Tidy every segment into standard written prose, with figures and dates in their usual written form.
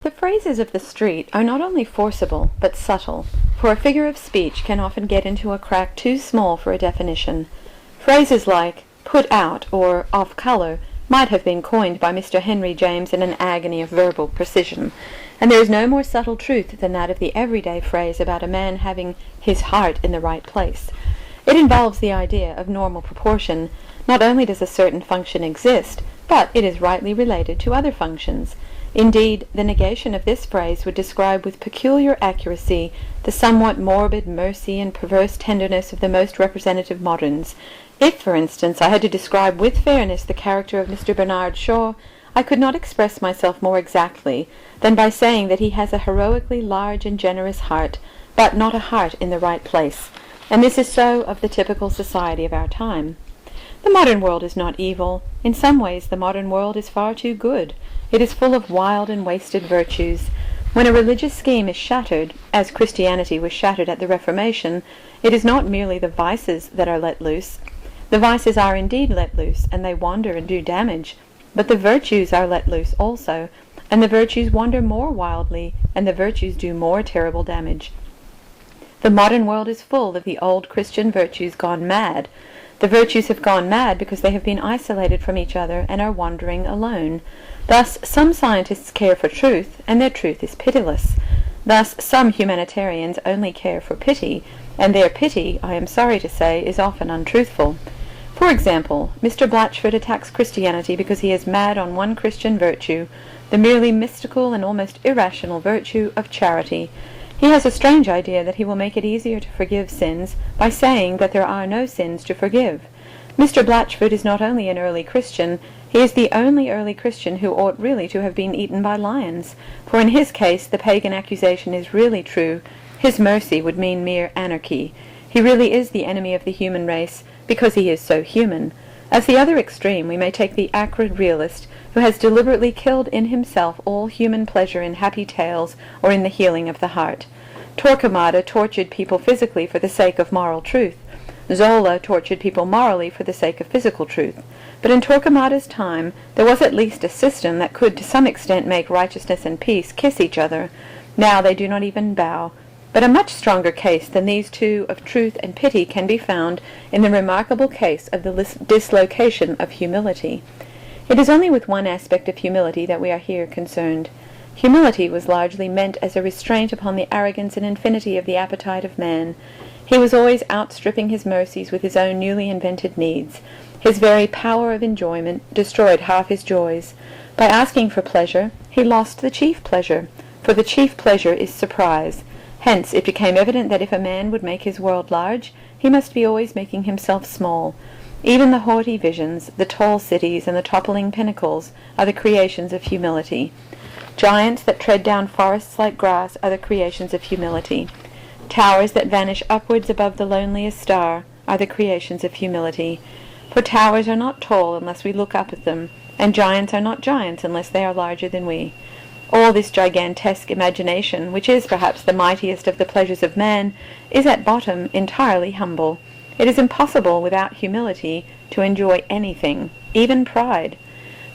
The phrases of the street are not only forcible, but subtle, for a figure of speech can often get into a crack too small for a definition. Phrases like "put out" or "off colour" might have been coined by Mr. Henry James in an agony of verbal precision, and there is no more subtle truth than that of the everyday phrase about a man having his heart in the right place. It involves the idea of normal proportion. Not only does a certain function exist, but it is rightly related to other functions. Indeed, the negation of this phrase would describe with peculiar accuracy the somewhat morbid mercy and perverse tenderness of the most representative moderns. If, for instance, I had to describe with fairness the character of Mr. Bernard Shaw, I could not express myself more exactly than by saying that he has a heroically large and generous heart, but not a heart in the right place, and this is so of the typical society of our time. The modern world is not evil. In some ways the modern world is far too good. It is full of wild and wasted virtues. When a religious scheme is shattered, as Christianity was shattered at the Reformation, it is not merely the vices that are let loose. The vices are indeed let loose, and they wander and do damage, but the virtues are let loose also, and the virtues wander more wildly, and the virtues do more terrible damage. The modern world is full of the old Christian virtues gone mad. The virtues have gone mad because they have been isolated from each other and are wandering alone. Thus some scientists care for truth, and their truth is pitiless. Thus some humanitarians only care for pity, and their pity, I am sorry to say, is often untruthful. For example, Mr. Blatchford attacks Christianity because he is mad on one Christian virtue, the merely mystical and almost irrational virtue of charity. He has a strange idea that he will make it easier to forgive sins by saying that there are no sins to forgive. Mr. Blatchford is not only an early Christian, he is the only early Christian who ought really to have been eaten by lions, for in his case the pagan accusation is really true. His mercy would mean mere anarchy. He really is the enemy of the human race, because he is so human. As the other extreme, we may take the acrid realist, who has deliberately killed in himself all human pleasure in happy tales or in the healing of the heart. Torquemada tortured people physically for the sake of moral truth. Zola tortured people morally for the sake of physical truth. But in Torquemada's time, there was at least a system that could to some extent make righteousness and peace kiss each other. Now they do not even bow. But a much stronger case than these two of truth and pity can be found in the remarkable case of the dislocation of humility. It is only with one aspect of humility that we are here concerned. Humility was largely meant as a restraint upon the arrogance and infinity of the appetite of man. He was always outstripping his mercies with his own newly invented needs. His very power of enjoyment destroyed half his joys. By asking for pleasure, he lost the chief pleasure, for the chief pleasure is surprise. Hence it became evident that if a man would make his world large, he must be always making himself small. Even the haughty visions, the tall cities, and the toppling pinnacles are the creations of humility. Giants that tread down forests like grass are the creations of humility. Towers that vanish upwards above the loneliest star are the creations of humility. For towers are not tall unless we look up at them, and giants are not giants unless they are larger than we. All this gigantesque imagination, which is perhaps the mightiest of the pleasures of man, is at bottom entirely humble. It is impossible without humility to enjoy anything, even pride.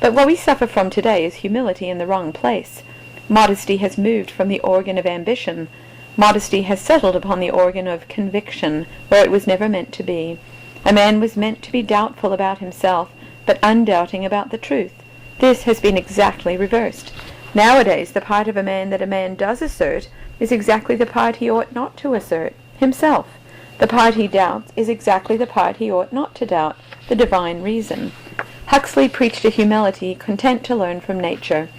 But what we suffer from today is humility in the wrong place. Modesty has moved from the organ of ambition. Modesty has settled upon the organ of conviction, where it was never meant to be. A man was meant to be doubtful about himself, but undoubting about the truth. This has been exactly reversed. Nowadays the part of a man that a man does assert is exactly the part he ought not to assert, himself. The part he doubts is exactly the part he ought not to doubt, the divine reason. Huxley preached a humility content to learn from nature,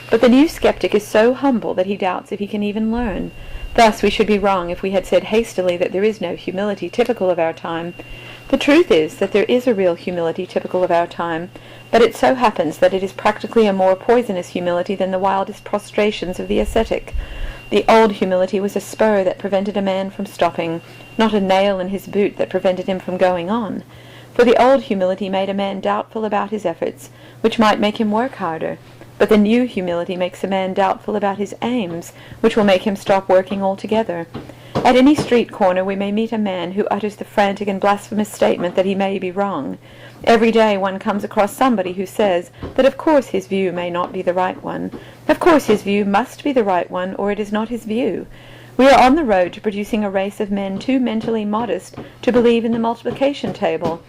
but the new skeptic is so humble that he doubts if he can even learn. Thus we should be wrong if we had said hastily that there is no humility typical of our time. The truth is that there is a real humility typical of our time, but it so happens that it is practically a more poisonous humility than the wildest prostrations of the ascetic. The old humility was a spur that prevented a man from stopping, not a nail in his boot that prevented him from going on. For the old humility made a man doubtful about his efforts, which might make him work harder. but the new humility makes a man doubtful about his aims, which will make him stop working altogether. At any street corner we may meet a man who utters the frantic and blasphemous statement that he may be wrong. Every day one comes across somebody who says that of course his view may not be the right one. Of course his view must be the right one, or it is not his view. We are on the road to producing a race of men too mentally modest to believe in the multiplication table.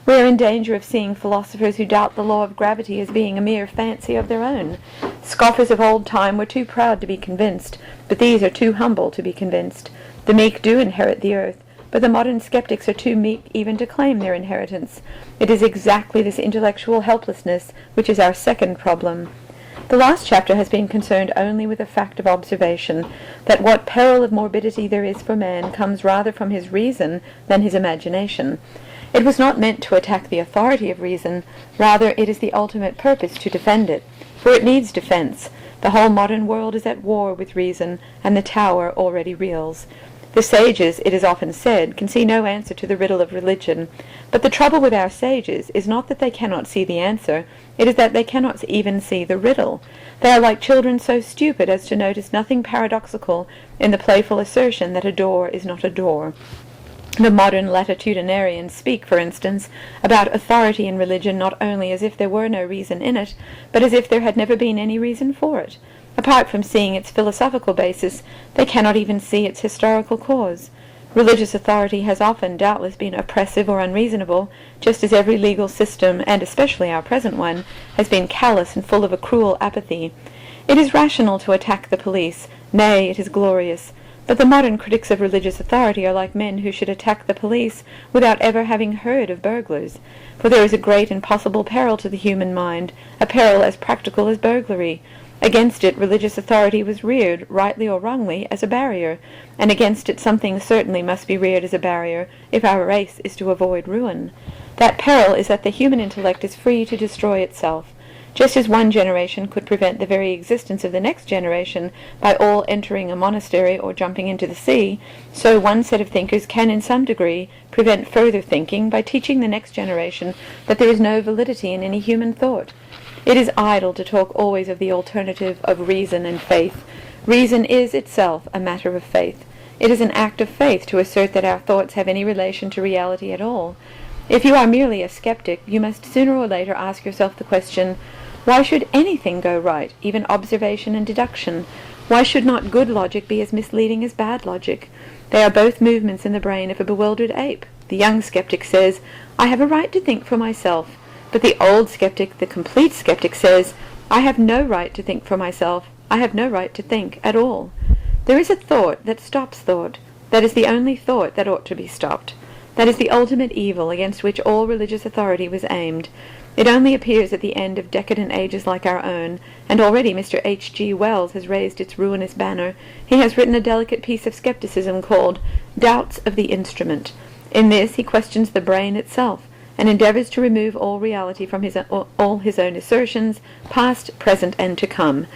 We are in danger of seeing philosophers who doubt the law of gravity as being a mere fancy of their own. Scoffers of old time were too proud to be convinced, but these are too humble to be convinced. The meek do inherit the earth, but the modern skeptics are too meek even to claim their inheritance. It is exactly this intellectual helplessness which is our second problem. The last chapter has been concerned only with the fact of observation, that what peril of morbidity there is for man comes rather from his reason than his imagination. It was not meant to attack the authority of reason, rather it is the ultimate purpose to defend it, for it needs defense. The whole modern world is at war with reason, and the tower already reels. The sages, it is often said, can see no answer to the riddle of religion, but the trouble with our sages is not that they cannot see the answer, it is that they cannot even see the riddle. They are like children so stupid as to notice nothing paradoxical in the playful assertion that a door is not a door. The modern latitudinarians speak, for instance, about authority in religion not only as if there were no reason in it, but as if there had never been any reason for it. Apart from seeing its philosophical basis, they cannot even see its historical cause. Religious authority has often doubtless been oppressive or unreasonable, just as every legal system, and especially our present one, has been callous and full of a cruel apathy. It is rational to attack the police, nay, it is glorious, but the modern critics of religious authority are like men who should attack the police without ever having heard of burglars, for there is a great and possible peril to the human mind, a peril as practical as burglary. Against it religious authority was reared, rightly or wrongly, as a barrier, and against it something certainly must be reared as a barrier if our race is to avoid ruin. That peril is that the human intellect is free to destroy itself. Just as one generation could prevent the very existence of the next generation by all entering a monastery or jumping into the sea, so one set of thinkers can in some degree prevent further thinking by teaching the next generation that there is no validity in any human thought. It is idle to talk always of the alternative of reason and faith. Reason is itself a matter of faith. It is an act of faith to assert that our thoughts have any relation to reality at all. If you are merely a skeptic, you must sooner or later ask yourself the question, why should anything go right, even observation and deduction? Why should not good logic be as misleading as bad logic? They are both movements in the brain of a bewildered ape. The young skeptic says, I have a right to think for myself. But the old skeptic, the complete skeptic, says, I have no right to think for myself. I have no right to think at all. There is a thought that stops thought. That is the only thought that ought to be stopped. That is the ultimate evil against which all religious authority was aimed. It only appears at the end of decadent ages like our own, and already Mr. H.G. Wells has raised its ruinous banner. He has written a delicate piece of skepticism called Doubts of the Instrument. In this he questions the brain itself, and endeavours to remove all reality from all his own assertions, past, present, and to come.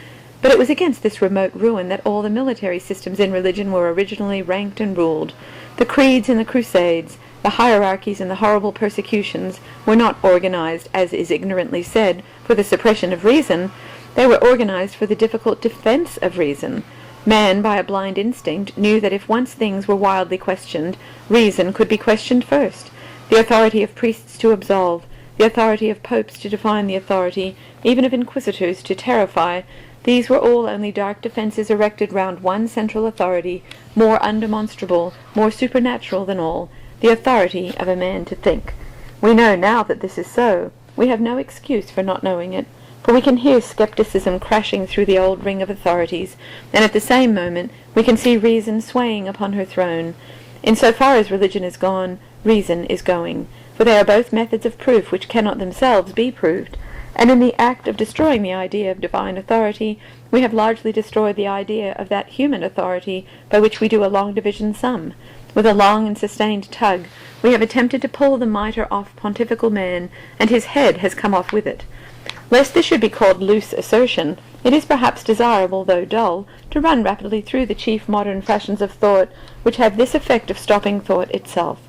But it was against this remote ruin that all the military systems in religion were originally ranked and ruled. The creeds and the crusades, the hierarchies and the horrible persecutions were not organized, as is ignorantly said, for the suppression of reason. They were organized for the difficult defense of reason. Man, by a blind instinct, knew that if once things were wildly questioned, reason could be questioned first. The authority of priests to absolve, the authority of popes to define the authority, even of inquisitors to terrify, these were all only dark defences erected round one central authority, more undemonstrable, more supernatural than all, the authority of a man to think. We know now that this is so. We have no excuse for not knowing it, for we can hear skepticism crashing through the old ring of authorities, and at the same moment we can see reason swaying upon her throne. In so far as religion is gone, reason is going, for they are both methods of proof which cannot themselves be proved, and in the act of destroying the idea of divine authority, we have largely destroyed the idea of that human authority by which we do a long division sum. With a long and sustained tug, we have attempted to pull the mitre off pontifical man, and his head has come off with it. Lest this should be called loose assertion, it is perhaps desirable, though dull, to run rapidly through the chief modern fashions of thought which have this effect of stopping thought itself.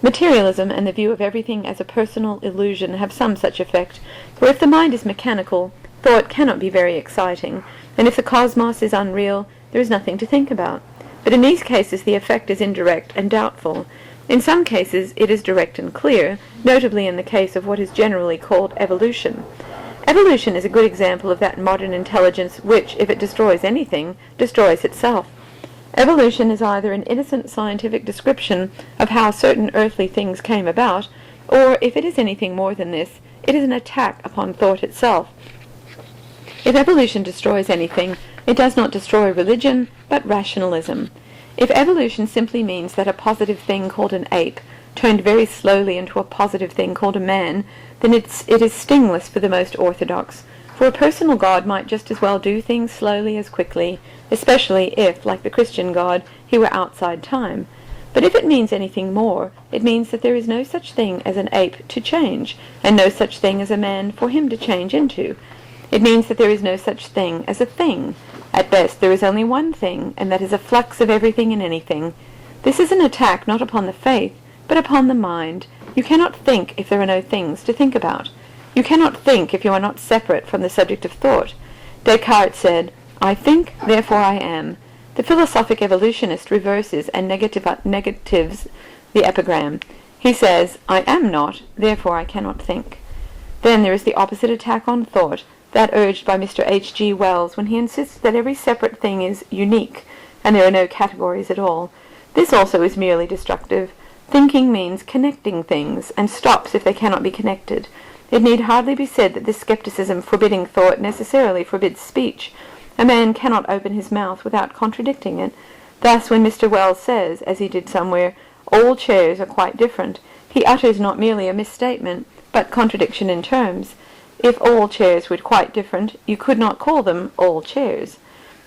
Materialism and the view of everything as a personal illusion have some such effect, for if the mind is mechanical, thought cannot be very exciting, and if the cosmos is unreal, there is nothing to think about. But in these cases the effect is indirect and doubtful. In some cases it is direct and clear, notably in the case of what is generally called evolution. Evolution is a good example of that modern intelligence which, if it destroys anything, destroys itself. Evolution is either an innocent scientific description of how certain earthly things came about, or, if it is anything more than this, it is an attack upon thought itself. If evolution destroys anything, it does not destroy religion, but rationalism. If evolution simply means that a positive thing called an ape turned very slowly into a positive thing called a man, then it is stingless for the most orthodox, for a personal God might just as well do things slowly as quickly, especially if, like the Christian God, he were outside time. But if it means anything more, it means that there is no such thing as an ape to change, and no such thing as a man for him to change into. It means that there is no such thing as a thing. At best there is only one thing, and that is a flux of everything and anything. This is an attack not upon the faith, but upon the mind. You cannot think if there are no things to think about. You cannot think if you are not separate from the subject of thought. Descartes said, "I think, therefore I am." The philosophic evolutionist reverses and negatives the epigram. He says, "I am not, therefore I cannot think." Then there is the opposite attack on thought, that urged by Mr. H.G. Wells when he insists that every separate thing is unique, and there are no categories at all. This also is merely destructive. Thinking means connecting things, and stops if they cannot be connected. It need hardly be said that this skepticism forbidding thought necessarily forbids speech. A man cannot open his mouth without contradicting it. Thus, when Mr. Wells says, as he did somewhere, "All chairs are quite different," he utters not merely a misstatement, but contradiction in terms. If all chairs were quite different, you could not call them all chairs.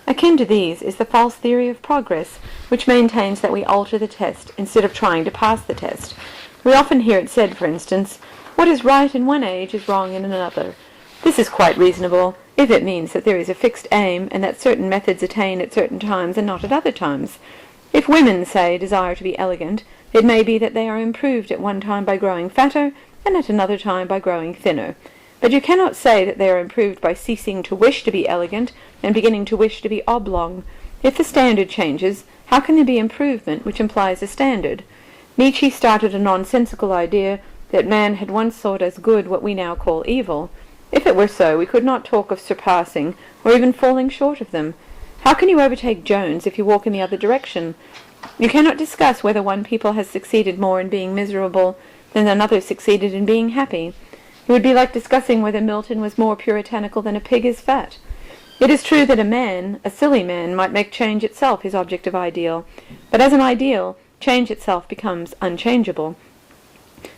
Akin to these is the false theory of progress, which maintains that we alter the test instead of trying to pass the test. We often hear it said, for instance, "What is right in one age is wrong in another." This is quite reasonable, if it means that there is a fixed aim, and that certain methods attain at certain times and not at other times. If women, say, desire to be elegant, it may be that they are improved at one time by growing fatter, and at another time by growing thinner. But you cannot say that they are improved by ceasing to wish to be elegant and beginning to wish to be oblong. If the standard changes, how can there be improvement which implies a standard? Nietzsche started a nonsensical idea that man had once thought as good what we now call evil. If it were so, we could not talk of surpassing, or even falling short of them. How can you overtake Jones if you walk in the other direction? You cannot discuss whether one people has succeeded more in being miserable than another succeeded in being happy. It would be like discussing whether Milton was more puritanical than a pig is fat. It is true that a man, a silly man, might make change itself his object of ideal, but as an ideal, change itself becomes unchangeable.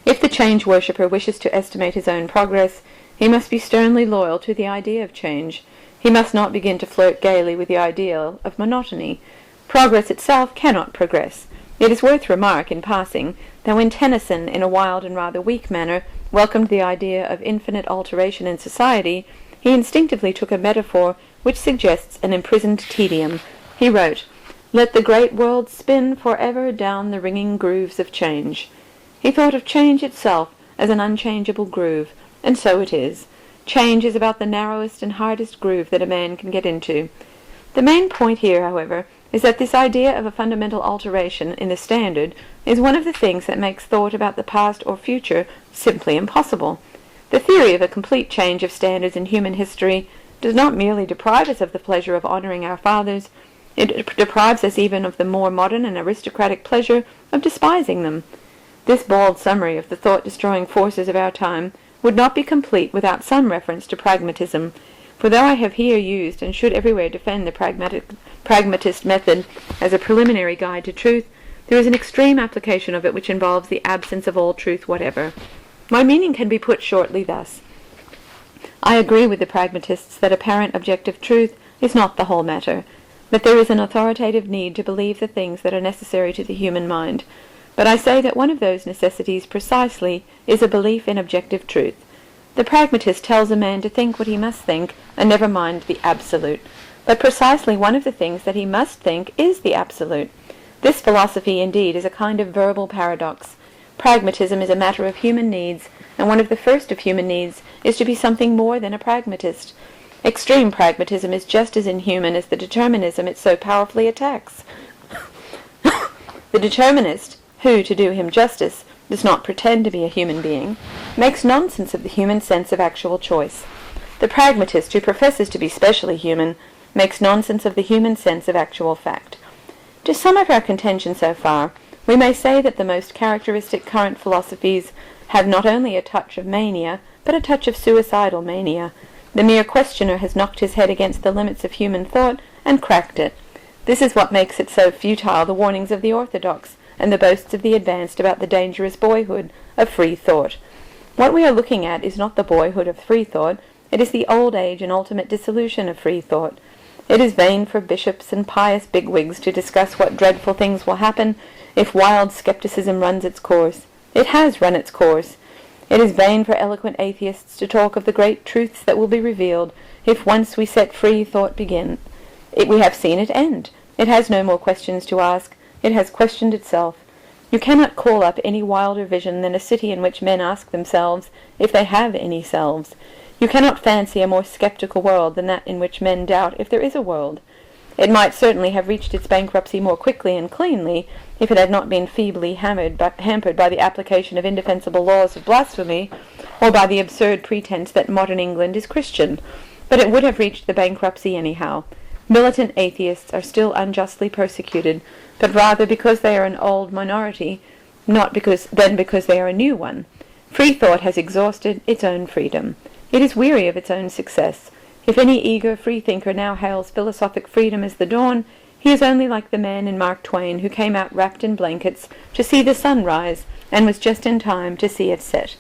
If the change-worshipper wishes to estimate his own progress, he must be sternly loyal to the idea of change. He must not begin to flirt gaily with the ideal of monotony. Progress itself cannot progress. It is worth remark, in passing, that when Tennyson, in a wild and rather weak manner, welcomed the idea of infinite alteration in society, he instinctively took a metaphor which suggests an imprisoned tedium. He wrote, "Let the great world spin for ever down the ringing grooves of change." He thought of change itself as an unchangeable groove, and so it is. Change is about the narrowest and hardest groove that a man can get into. The main point here, however, is that this idea of a fundamental alteration in the standard is one of the things that makes thought about the past or future simply impossible. The theory of a complete change of standards in human history does not merely deprive us of the pleasure of honoring our fathers, it deprives us even of the more modern and aristocratic pleasure of despising them. This bald summary of the thought-destroying forces of our time would not be complete without some reference to pragmatism, for though I have here used and should everywhere defend the pragmatist method as a preliminary guide to truth, there is an extreme application of it which involves the absence of all truth whatever. My meaning can be put shortly thus. I agree with the pragmatists that apparent objective truth is not the whole matter, that there is an authoritative need to believe the things that are necessary to the human mind. But I say that one of those necessities precisely is a belief in objective truth. The pragmatist tells a man to think what he must think, and never mind the absolute. But precisely one of the things that he must think is the absolute. This philosophy, indeed, is a kind of verbal paradox. Pragmatism is a matter of human needs, and one of the first of human needs is to be something more than a pragmatist. Extreme pragmatism is just as inhuman as the determinism it so powerfully attacks. The determinist, who, to do him justice, does not pretend to be a human being, makes nonsense of the human sense of actual choice. The pragmatist, who professes to be specially human, makes nonsense of the human sense of actual fact. To sum up our contention so far, we may say that the most characteristic current philosophies have not only a touch of mania, but a touch of suicidal mania. The mere questioner has knocked his head against the limits of human thought and cracked it. This is what makes it so futile, the warnings of the orthodox, and the boasts of the advanced about the dangerous boyhood of free thought. What we are looking at is not the boyhood of free thought, it is the old age and ultimate dissolution of free thought. It is vain for bishops and pious bigwigs to discuss what dreadful things will happen if wild skepticism runs its course. It has run its course. It is vain for eloquent atheists to talk of the great truths that will be revealed if once we set free thought begin. We have seen it end. It has no more questions to ask. It has questioned itself. You cannot call up any wilder vision than a city in which men ask themselves if they have any selves. You cannot fancy a more sceptical world than that in which men doubt if there is a world. It might certainly have reached its bankruptcy more quickly and cleanly if it had not been feebly hampered by the application of indefensible laws of blasphemy, or by the absurd pretense that modern England is Christian. But it would have reached the bankruptcy anyhow. Militant atheists are still unjustly persecuted, but rather because they are an old minority, not because they are a new one. Free thought has exhausted its own freedom. It is weary of its own success. If any eager freethinker now hails philosophic freedom as the dawn, he is only like the man in Mark Twain who came out wrapped in blankets to see the sun rise, and was just in time to see it set.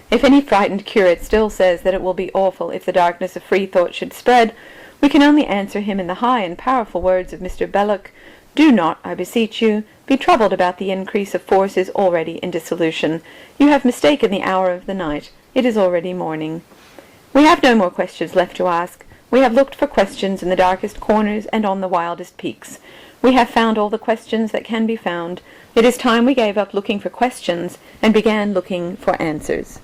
If any frightened curate still says that it will be awful if the darkness of free thought should spread, we can only answer him in the high and powerful words of Mr. Belloc: "Do not, I beseech you, be troubled about the increase of forces already in dissolution. You have mistaken the hour of the night. It is already morning." We have no more questions left to ask. We have looked for questions in the darkest corners and on the wildest peaks. We have found all the questions that can be found. It is time we gave up looking for questions and began looking for answers.